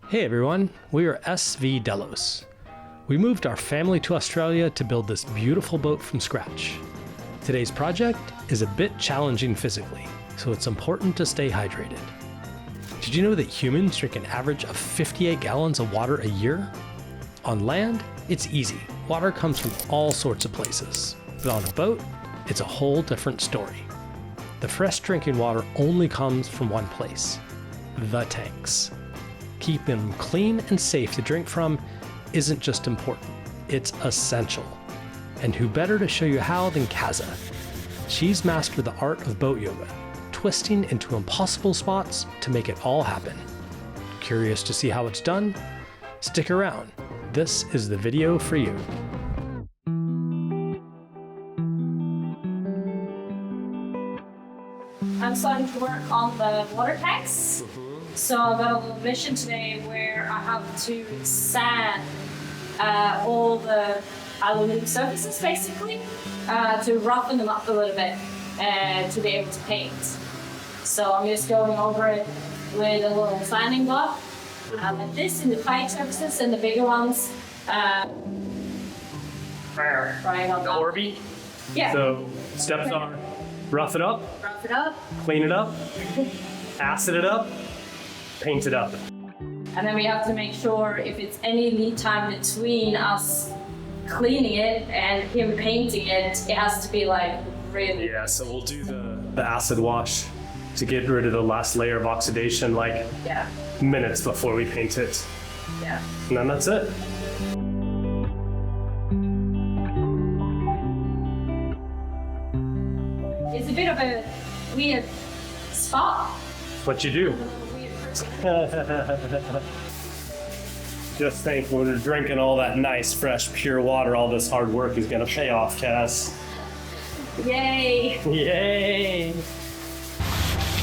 Hey everyone, we are SV Delos. We moved our family to Australia to build this beautiful boat from scratch. Today's project is a bit challenging physically, so it's important to stay hydrated. Did you know that humans drink an average of 58 gallons of water a year? On land, it's easy. Water comes from all sorts of places. But on a boat, it's a whole different story. The fresh drinking water only comes from one place, the tanks. Keeping them clean and safe to drink from isn't just important, it's essential. And who better to show you how than Kaza? She's mastered the art of boat yoga, twisting into impossible spots to make it all happen. Curious to see how it's done? Stick around. This is the video for you. I'm starting to work on the water tanks. So I've got a little mission today where I have to sand all the aluminum surfaces basically to roughen them up a little bit to be able to paint. So I'm just going over it with a little sanding block. Like this in the tight surfaces and the bigger ones. Right on The Orby? Yeah. So steps are rough it up, clean it up, acid it up, paint it up. And then we have to make sure if it's any lead time between us cleaning it and him painting it, it has to be like really. Yeah, so we'll do the acid wash to get rid of the last layer of oxidation like minutes before we paint it. Yeah. And then that's it. It's a bit of a weird spot. What you do. Just think when we're drinking all that nice, fresh, pure water, all this hard work is gonna pay off, Cass. Yay! Yay!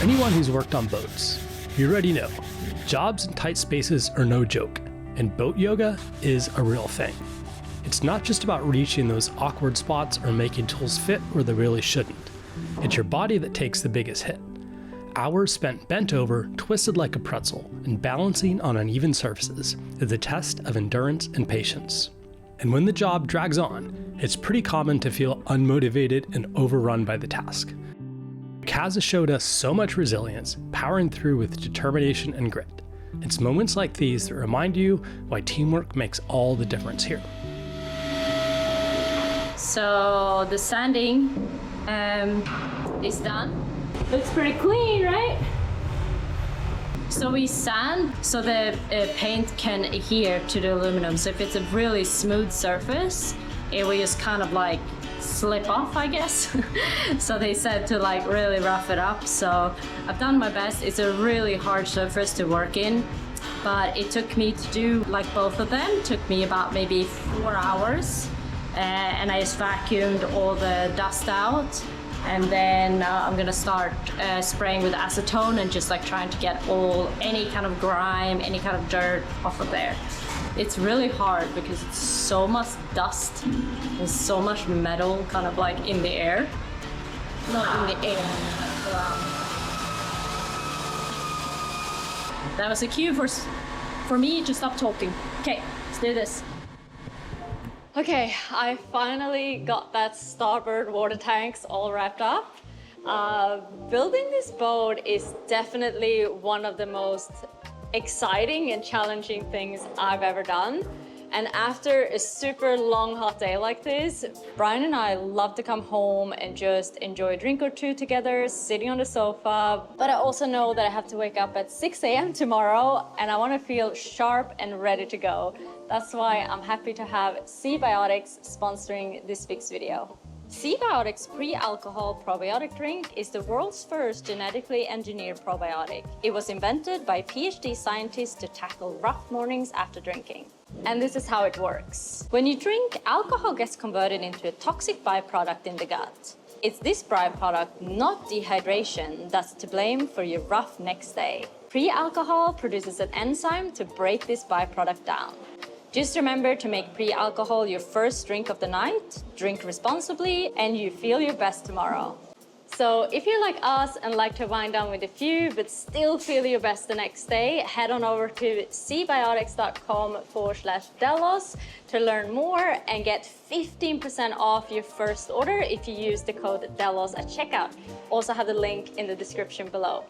Anyone who's worked on boats, you already know, jobs in tight spaces are no joke, and boat yoga is a real thing. It's not just about reaching those awkward spots or making tools fit where they really shouldn't. It's your body that takes the biggest hit. Hours spent bent over, twisted like a pretzel, and balancing on uneven surfaces is a test of endurance and patience. And when the job drags on, it's pretty common to feel unmotivated and overrun by the task. Kaza showed us so much resilience, powering through with determination and grit. It's moments like these that remind you why teamwork makes all the difference here. So the sanding is done. Looks pretty clean, right? So we sand so the paint can adhere to the aluminum. So if it's a really smooth surface, it will just kind of like slip off, I guess. So they said to like really rough it up. So I've done my best. It's a really hard surface to work in, but it took me to do like both of them. It took me about maybe 4 hours. And I just vacuumed all the dust out. And then I'm gonna start spraying with acetone and just like trying to get any kind of grime, any kind of dirt off of there. It's really hard because it's so much dust and so much metal kind of like in the air. Not in the air. That was a cue for me to stop talking. Okay, let's do this. Okay, I finally got that starboard water tanks all wrapped up. Building this boat is definitely one of the most exciting and challenging things I've ever done. And after a super long hot day like this, Brian and I love to come home and just enjoy a drink or two together, sitting on the sofa. But I also know that I have to wake up at 6 a.m. tomorrow and I want to feel sharp and ready to go. That's why I'm happy to have SeaBiotics sponsoring this week's video. SeaBiotics pre-alcohol probiotic drink is the world's first genetically engineered probiotic. It was invented by PhD scientists to tackle rough mornings after drinking. And this is how it works. When you drink, alcohol gets converted into a toxic byproduct in the gut. It's this byproduct, not dehydration, that's to blame for your rough next day. Pre-alcohol produces an enzyme to break this byproduct down. Just remember to make pre-alcohol your first drink of the night, drink responsibly, and you feel your best tomorrow. So if you're like us and like to wind down with a few, but still feel your best the next day, head on over to cbiotics.com/Delos to learn more and get 15% off your first order if you use the code Delos at checkout. Also have the link in the description below.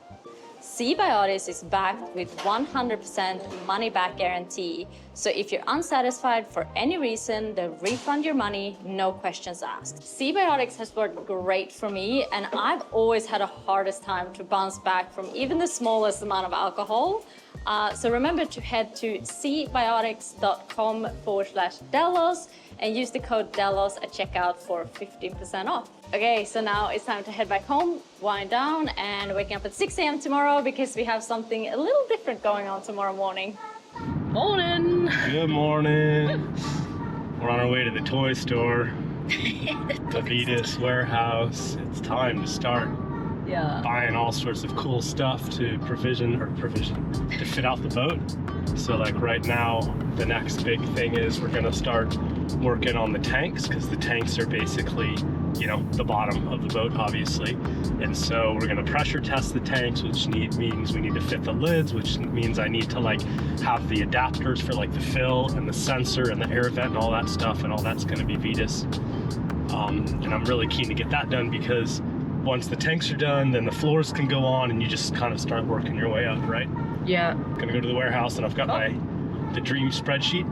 CBiotics is backed with 100% money-back guarantee. So if you're unsatisfied for any reason, they'll refund your money, no questions asked. CBiotics has worked great for me, and I've always had a hardest time to bounce back from even the smallest amount of alcohol. So remember to head to cbiotics.com/Delos and use the code Delos at checkout for 15% off. Okay, so now it's time to head back home, wind down, and waking up at 6 a.m. tomorrow because we have something a little different going on tomorrow morning. Morning! Good morning. We're on our way to the toy store, the Vitas warehouse. It's time to start buying all sorts of cool stuff to to fit out the boat. So like right now, the next big thing is we're gonna start working on the tanks, because the tanks are basically, you know, the bottom of the boat, obviously. And so we're gonna pressure test the tanks, which means we need to fit the lids, which means I need to like have the adapters for like the fill and the sensor and the air vent and all that stuff, and all that's gonna be Vitas. And I'm really keen to get that done, because once the tanks are done, then the floors can go on and you just kind of start working your way up, right? Yeah. Gonna go to the warehouse and I've got the dream spreadsheet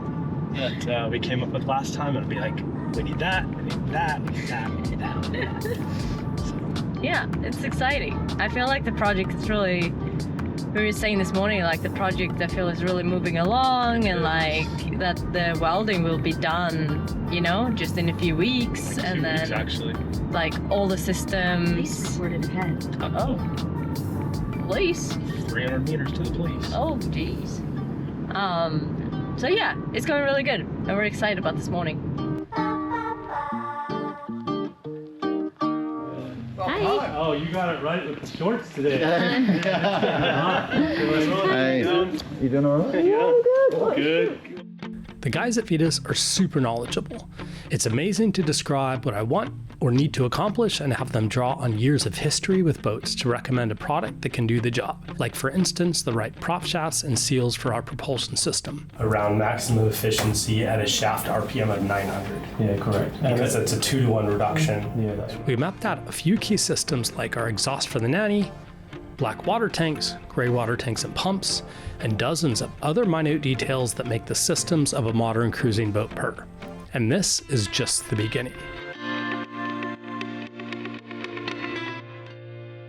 that we came up with last time, and I'll be like, we need that, we need that, we need that, we need that. Yeah, it's exciting. I feel like the project is really, we were saying this morning, like the project I feel is really moving along, and like that the welding will be done, you know, just in a few weeks, Like and 2 then weeks, actually. like all the systems. Oh, police. 300 meters to the police. Oh, jeez. So yeah, it's going really good, and we're excited about this morning. Hi. Oh, you got it right with the shorts today. Hey, you doing all right? Good. The guys at Vitas are super knowledgeable. It's amazing to describe what I want or need to accomplish and have them draw on years of history with boats to recommend a product that can do the job. Like, for instance, the right prop shafts and seals for our propulsion system. Around maximum efficiency at a shaft RPM of 900. Yeah, correct. Because it's a 2-to-1 reduction. Yeah, that's We mapped out a few key systems like our exhaust for the Nanny, black water tanks, gray water tanks and pumps, and dozens of other minute details that make the systems of a modern cruising boat purr. And this is just the beginning.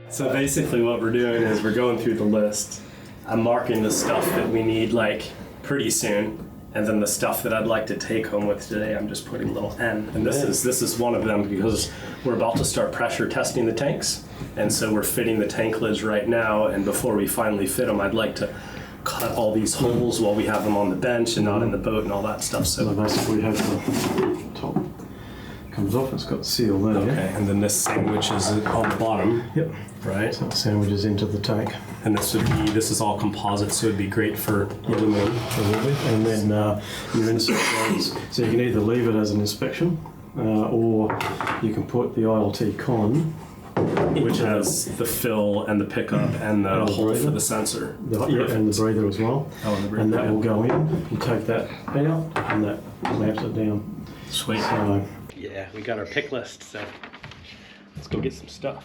So basically what we're doing is we're going through the list. I'm marking the stuff that we need like pretty soon, and then the stuff that I'd like to take home with today, I'm just putting a little N. And this is one of them, because we're about to start pressure testing the tanks. And so we're fitting the tank lids right now, and before we finally fit them, I'd like to cut all these holes while we have them on the bench and not in the boat and all that stuff. So So basically we have the top comes off, it's got the seal there. okay, and then this sandwich is on the bottom. Yep. Right. So it sandwiches into the tank. And this is all composite, so it'd be great for aluminum. Absolutely. And then your insert blades. So you can either leave it as an inspection, or you can put the ILT con, Which has the fill and the pickup and the And the hole for breather. the sensor. and the breather as well. Oh, and the breather, And that yeah. will go in. You take that out, and that clamps it down. Sweet. So Yeah, we got our pick list, so let's go get some stuff.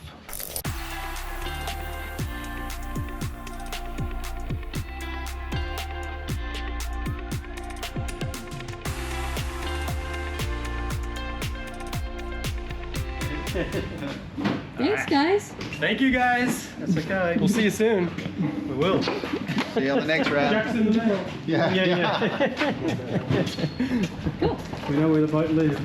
Thanks, guys. Thank you guys. that's okay. We'll see you soon. We will. See you on the next round. Check's in the mail. Yeah. We know where the boat lives.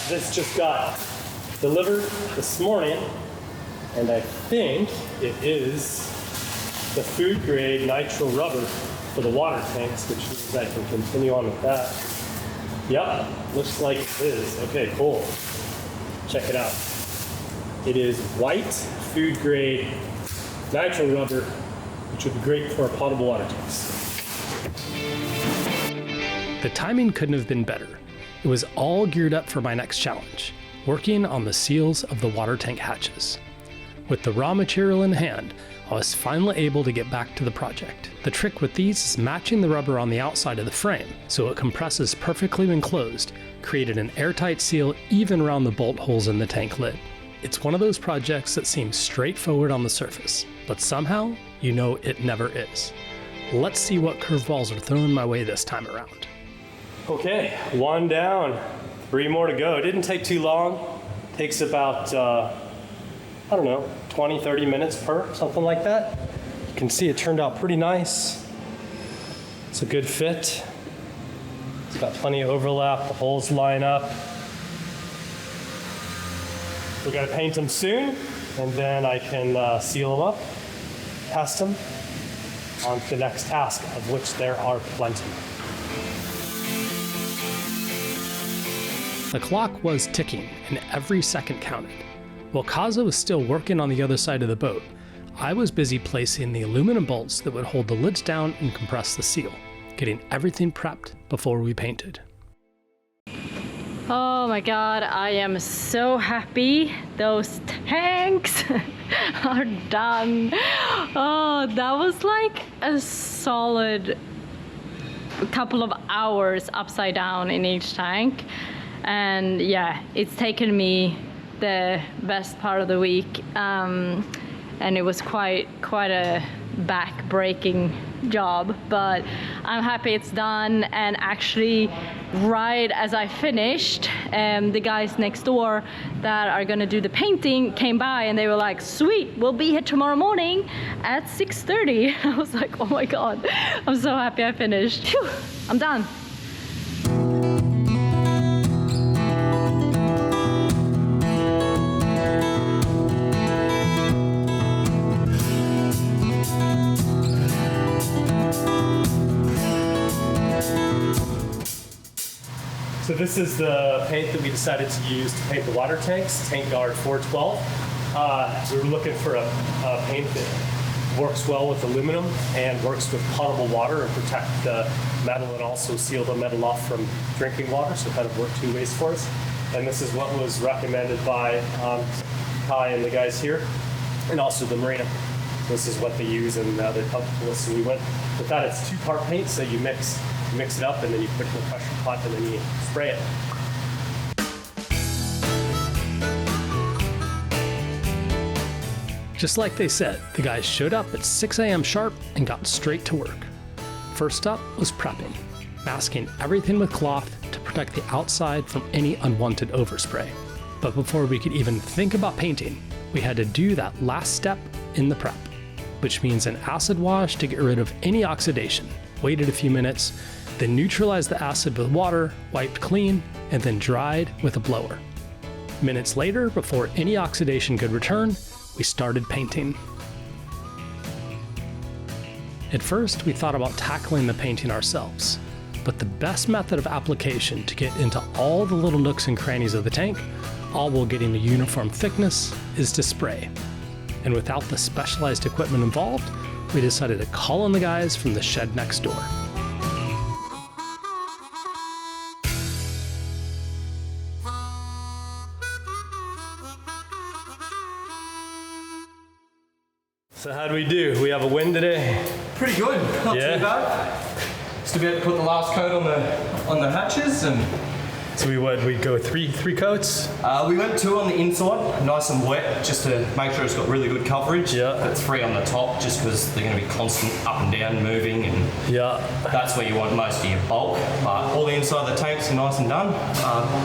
This just got delivered this morning, and I think it is the food grade nitrile rubber for the water tanks, which means I can continue on with that. Yep, looks like it is. Okay, cool. Check it out. It is white, food grade nitro rubber, which would be great for potable water tanks. The timing couldn't have been better. It was all geared up for my next challenge, working on the seals of the water tank hatches. With the raw material in hand, I was finally able to get back to the project. The trick with these is matching the rubber on the outside of the frame so it compresses perfectly when closed, created an airtight seal even around the bolt holes in the tank lid. It's one of those projects that seems straightforward on the surface, but somehow you know it never is. Let's see what curveballs are thrown my way this time around. Okay, one down, 3 more to go. It didn't take too long. Takes about, 20, 30 minutes per, something like that. You can see it turned out pretty nice. It's a good fit. It's got plenty of overlap, the holes line up. We're gonna paint them soon, and then I can seal them up, test them, on to the next task, of which there are plenty. The clock was ticking, and every second counted. While Kaza was still working on the other side of the boat, I was busy placing the aluminum bolts that would hold the lids down and compress the seal, getting everything prepped before we painted. Oh my god, I am so happy those tanks are done. Oh, that was like a solid couple of hours upside down in each tank. And yeah, it's taken me the best part of the week. And it was quite a back-breaking job, but I'm happy it's done. And actually, right as I finished, the guys next door that are gonna do the painting came by and they were like, sweet, we'll be here tomorrow morning at 6:30. I was like, oh my god, I'm so happy I finished. Phew, I'm done. So this is the paint that we decided to use to paint the water tanks, Tank Guard 412. We were looking for a paint that works well with aluminum and works with potable water and protect the metal and also seal the metal off from drinking water, so it kind of worked 2 ways for us. And this is what was recommended by Kai and the guys here, and also the marina. This is what they use and they're comfortable with. So we went with that. It's 2-part paint, so you mix it up and then you put it in the pressure pot and then you spray it. Just like they said, the guys showed up at 6 a.m. sharp and got straight to work. First up was prepping, masking everything with cloth to protect the outside from any unwanted overspray. But before we could even think about painting, we had to do that last step in the prep, which means an acid wash to get rid of any oxidation. Waited a few minutes, then neutralized the acid with water, wiped clean, and then dried with a blower. Minutes later, before any oxidation could return, we started painting. At first, we thought about tackling the painting ourselves, but the best method of application to get into all the little nooks and crannies of the tank, all while getting a uniform thickness, is to spray. And without the specialized equipment involved, we decided to call on the guys from the shed next door. So how'd we do? We have a win today? Pretty good, not Yeah. too bad. Just about to put the last coat on the hatches, and So we'd go three coats? we went 2 on the inside, nice and wet, just to make sure it's got really good coverage. Yeah. But 3 on the top, just because they're going to be constant up and down moving, and Yeah. that's where you want most of your bulk. But all the inside of the tanks are nice and done.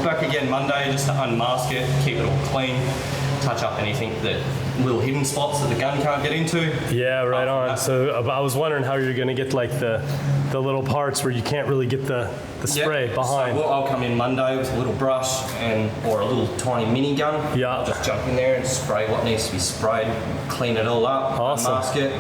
Back again Monday just to unmask it, keep it all clean, touch up anything that little hidden spots that the gun can't get into. Yeah, right on. So I was wondering how you're gonna get like the little parts where you can't really get the spray Yep. behind. So I'll come in Monday with a little brush or a little tiny mini gun. Yeah. I'll just jump in there and spray what needs to be sprayed, clean it all up, Awesome. unmask it,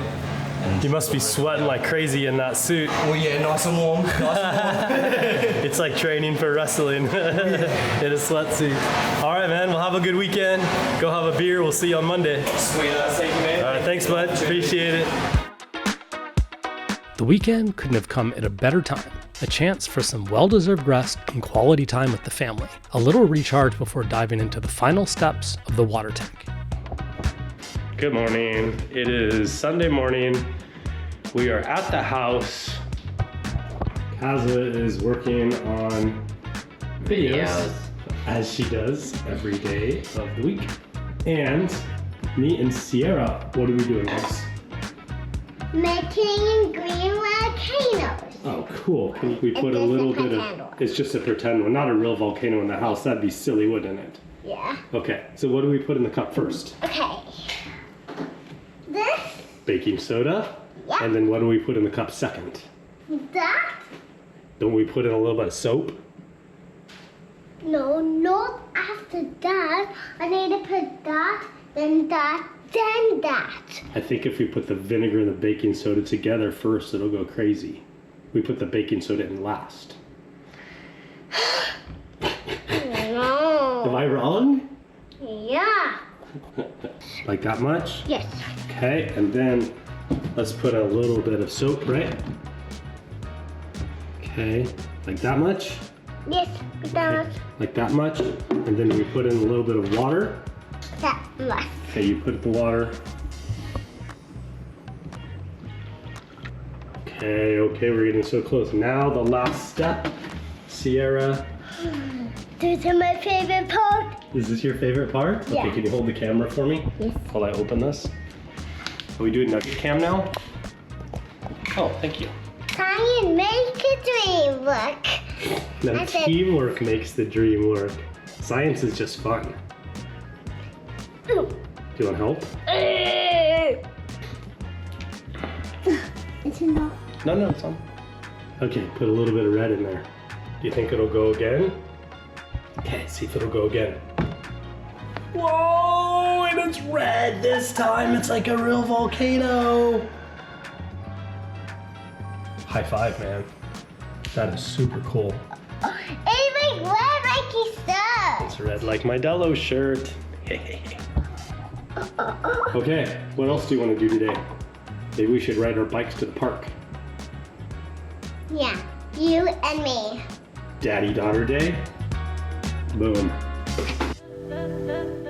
You must be sweating like crazy in that suit. Well, yeah, nice and warm. Nice and warm. It's like training for wrestling in a sweatsuit. All right, man. Well, have a good weekend. Go have a beer. We'll see you on Monday. Sweet ass, thank you, man. All right, thanks, bud. Appreciate it. The weekend couldn't have come at a better time. A chance for some well-deserved rest and quality time with the family. A little recharge before diving into the final steps of the water tank. Good morning. It is Sunday morning. We are at the house. Kaza is working on videos, as she does every day of the week. And me and Sierra, what are we doing, guys? Making green volcanoes. Oh, cool. Can we put a just little a bit pretend of, one. it's just a pretend one, not a real volcano in the house. That'd be silly, wouldn't it? Yeah. Okay, so what do we put in the cup first? Okay. This, Baking soda. Yeah. And then what do we put in the cup second? that. Don't we put in a little bit of soap? No, not after that. I need to put that, then that, then that. I think if we put the vinegar and the baking soda together first, it'll go crazy. We put the baking soda in last. No. Am I wrong? Yeah. Like that much? Yes. Okay, and then let's put a little bit of soap, right? Okay, like that much? Yes. Put that, Like that much. And then we put in a little bit of water. that much. Okay, you put the water. Okay, we're getting so close. Now the last step, Sierra. This is my favorite part. Is this your favorite part? Yeah. Okay, can you hold the camera for me? Yes. While I open this. Are we doing nugget cam now? Oh, thank you. Try and make a dream work. Now I said- teamwork makes the dream work. Science is just fun. Ooh. Do you want help? It's enough. No, it's on. Okay, put a little bit of red in there. Do you think it'll go again? Okay, see if it'll go again. Whoa, and it's red this time. It's like a real volcano. High five, man. That is super cool. It's like red like you said. It's red like my Delos shirt. Okay, what else do you want to do today? Maybe we should ride our bikes to the park. Yeah, you and me. Daddy-daughter day. Boom.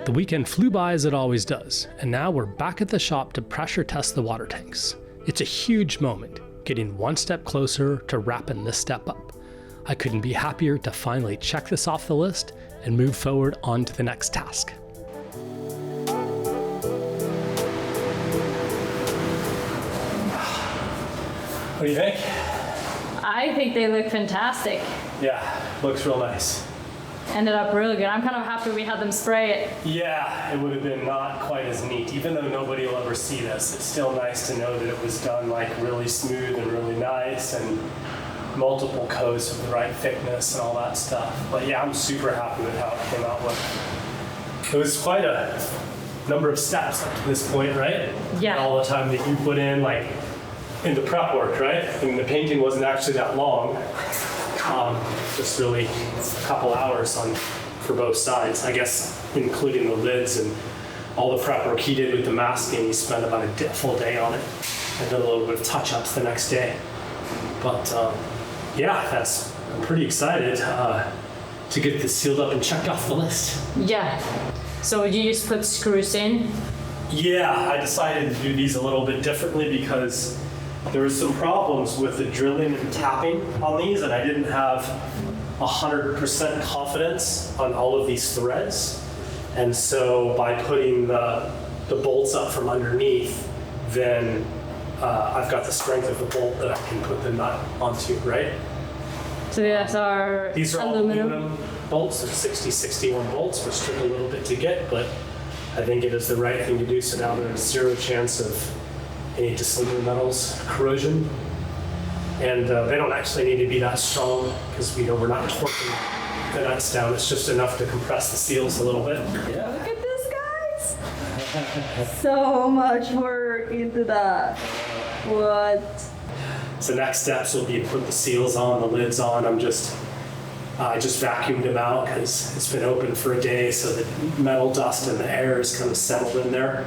The weekend flew by as it always does, and now we're back at the shop to pressure test the water tanks. It's a huge moment, getting one step closer to wrapping this step up. I couldn't be happier to finally check this off the list and move forward on to the next task. What do you think? I think they look fantastic. Yeah, looks real nice. Ended up really good. I'm kind of happy we had them spray it. Yeah, it would have been not quite as neat. Even though nobody will ever see this, it's still nice to know that it was done like really smooth and really nice and multiple coats of the right thickness and all that stuff. But yeah, I'm super happy with how it came out with. It was quite a number of steps up to this point, right? Yeah. And all the time that you put in, like, in the prep work, right? I mean, the painting wasn't actually that long. Just really a couple hours for both sides. I guess including the lids and all the prep work he did with the masking, he spent about a full day on it. And did a little bit of touch-ups the next day. But yeah, I'm pretty excited to get this sealed up and checked off the list. Yeah. So you just put screws in? Yeah, I decided to do these a little bit differently because there was some problems with the drilling and tapping on these, and I didn't have 100% confidence on all of these threads. And so by putting the bolts up from underneath, then I've got the strength of the bolt that I can put the nut onto, right? So These are all aluminum bolts. They're 6061 bolts, which took a little bit to get, but I think it is the right thing to do. So now there's zero chance of any dissimilar metals corrosion. And they don't actually need to be that strong because we're not torquing the nuts down. It's just enough to compress the seals a little bit. Yeah. Look at this, guys! So much work into that. What? So next steps will be to put the seals on, the lids on. I just vacuumed them out because it's been open for a day, so the metal dust and the air is kind of settled in there.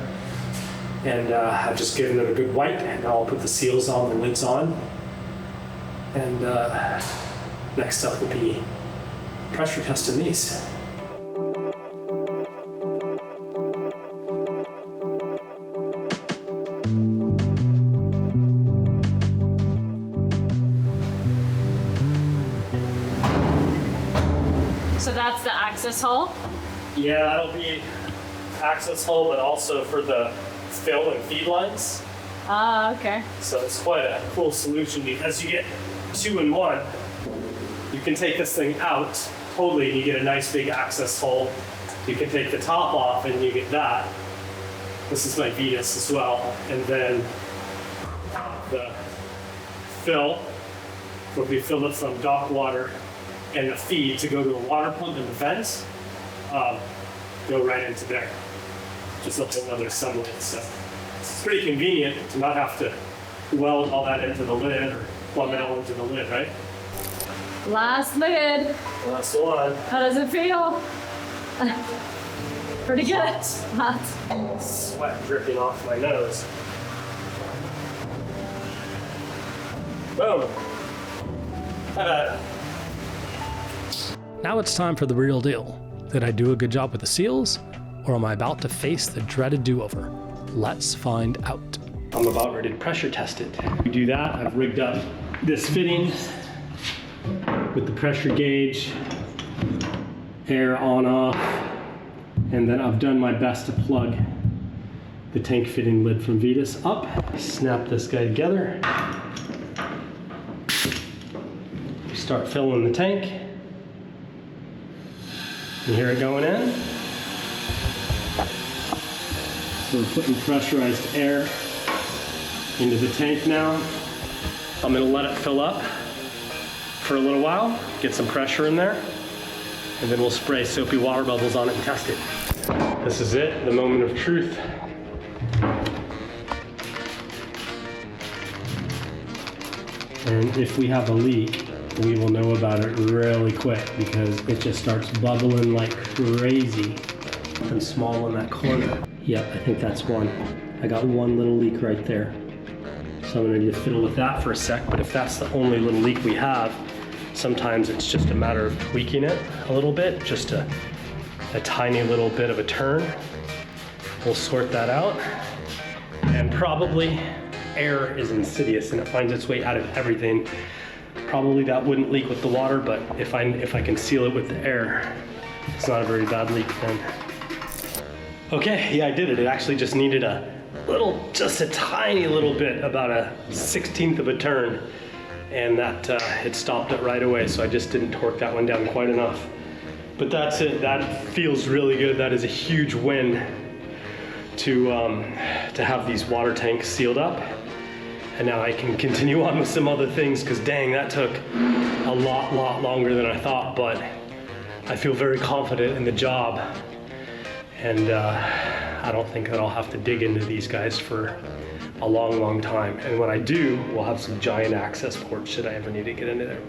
And I've just given it a good wipe, and now I'll put the seals on, the lids on. And next up will be pressure testing these. So that's the access hole? Yeah, that'll be access hole, but also for the fill and feed lines. Ah, okay. So it's quite a cool solution because you get 2 in 1. You can take this thing out totally and you get a nice big access hole. You can take the top off and you get that. This is my Vetus as well. And then the fill will be filled up from dock water, and the feed to go to a water pump and the vents go right into there. Just up to another assembly. So it's pretty convenient to not have to weld all that into the lid or plumb it all into the lid, right? Last lid. Last one. How does it feel? Pretty good. Hot. Sweat dripping off my nose. Boom. Now it's time for the real deal. Did I do a good job with the seals, or am I about to face the dreaded do-over? Let's find out. I'm about ready to pressure test it. To do that, I've rigged up this fitting with the pressure gauge, air on off, and then I've done my best to plug the tank fitting lid from Vetus up. Snap this guy together. We start filling the tank. You hear it going in. So we're putting pressurized air into the tank now. I'm gonna let it fill up for a little while, get some pressure in there, and then we'll spray soapy water bubbles on it and test it. This is it, the moment of truth. And if we have a leak, we will know about it really quick because it just starts bubbling like crazy. Something small in that corner. Yep, I think that's one. I got one little leak right there. So I'm gonna need to fiddle with that for a sec, but if that's the only little leak we have, sometimes it's just a matter of tweaking it a little bit, just a tiny little bit of a turn. We'll sort that out. And probably air is insidious and it finds its way out of everything. Probably that wouldn't leak with the water, but if I can seal it with the air, it's not a very bad leak then. Okay, yeah, I did it. It actually just needed just a tiny little bit, about a 1/16 of a turn, and that it stopped it right away, so I just didn't torque that one down quite enough. But that's it. That feels really good. That is a huge win to have these water tanks sealed up. And now I can continue on with some other things, because dang, that took a lot longer than I thought, but I feel very confident in the job. And I don't think that I'll have to dig into these guys for a long time. And when I do, we'll have some giant access ports should I ever need to get into there.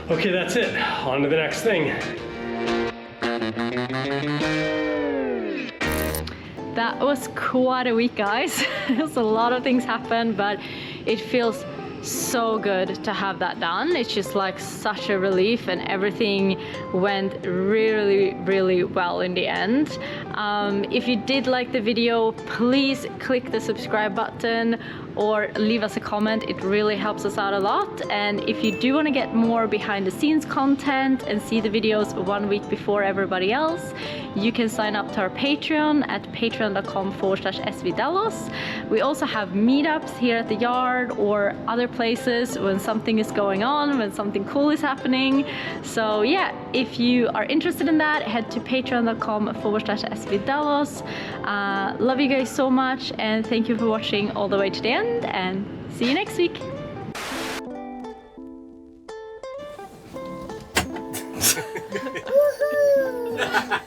Okay, that's it. On to the next thing. That was quite a week, guys. There's a lot of things happened, but it feels so good to have that done. It's just like such a relief, and everything went really well in the end. If you did like the video, please click the subscribe button or leave us a comment. It really helps us out a lot. And if you do want to get more behind the scenes content and see the videos 1 week before everybody else, you can sign up to our Patreon at patreon.com/svdelos. We also have meetups here at the yard or other places when something is going on, when something cool is happening. So yeah, if you are interested in that, head to patreon.com/svdelos. Love you guys so much, and thank you for watching all the way to the end, and see you next week. Woohoo!